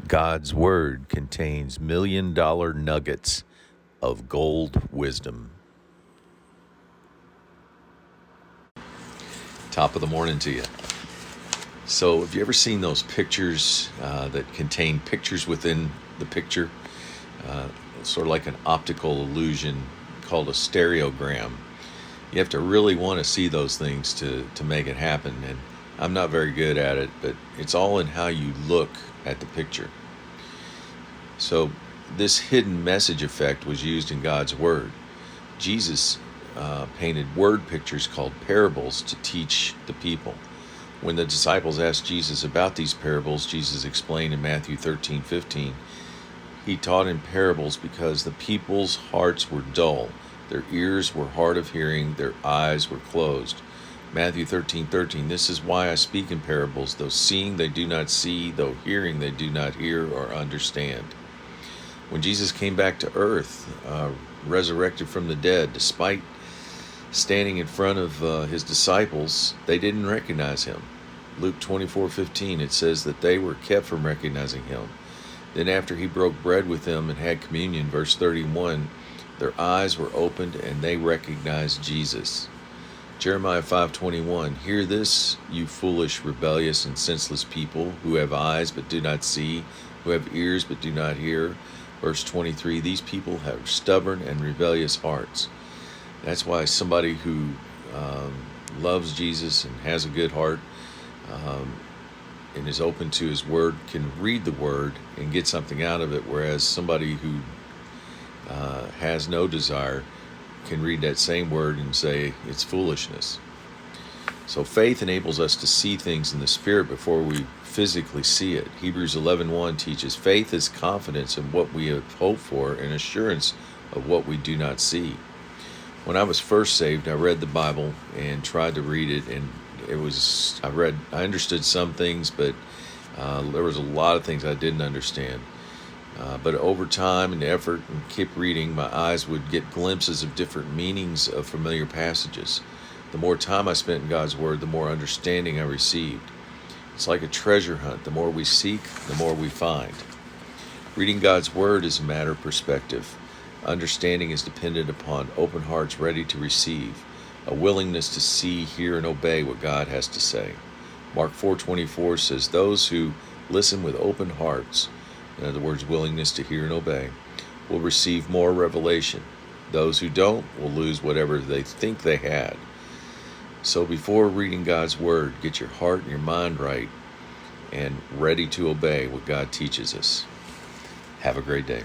God's Word contains million-dollar nuggets of gold wisdom. Top of the morning to you. So, have you ever seen those pictures that contain pictures within the picture? It's sort of like an optical illusion called a stereogram. You have to really want to see those things to make it happen. And I'm not very good at it, but it's all in how you look at the picture. So this hidden message effect was used in God's Word. Jesus painted word pictures called parables to teach the people. When the disciples asked Jesus about these parables, Jesus explained in Matthew 13:15, he taught in parables because the people's hearts were dull, their ears were hard of hearing, their eyes were closed. Matthew 13:13, this is why I speak in parables, though seeing they do not see, though hearing they do not hear or understand. When Jesus came back to earth, resurrected from the dead, despite standing in front of his disciples, they didn't recognize him. Luke 24:15, it says that they were kept from recognizing him. Then after he broke bread with them and had communion, verse 31, their eyes were opened and they recognized Jesus. Jeremiah 5:21, hear this, you foolish, rebellious, and senseless people, who have eyes but do not see, who have ears but do not hear. Verse 23, these people have stubborn and rebellious hearts. That's why somebody who loves Jesus and has a good heart and is open to his word can read the word and get something out of it, whereas somebody who has no desire can read that same word and say it's foolishness. So faith enables us to see things in the spirit before we physically see it. Hebrews 11:1 teaches faith is confidence in what we have hoped for and assurance of what we do not see. When I was first saved, I read the Bible and tried to read it, and I understood some things, but there was a lot of things I didn't understand. But over time and effort and keep reading, my eyes would get glimpses of different meanings of familiar passages. The more time I spent in God's Word, the more understanding I received. It's like a treasure hunt. The more we seek, the more we find. Reading God's Word is a matter of perspective. Understanding is dependent upon open hearts ready to receive, a willingness to see, hear, and obey what God has to say. Mark 4:24 says, those who listen with open hearts, in other words, willingness to hear and obey, will receive more revelation. Those who don't will lose whatever they think they had. So before reading God's Word, get your heart and your mind right and ready to obey what God teaches us. Have a great day.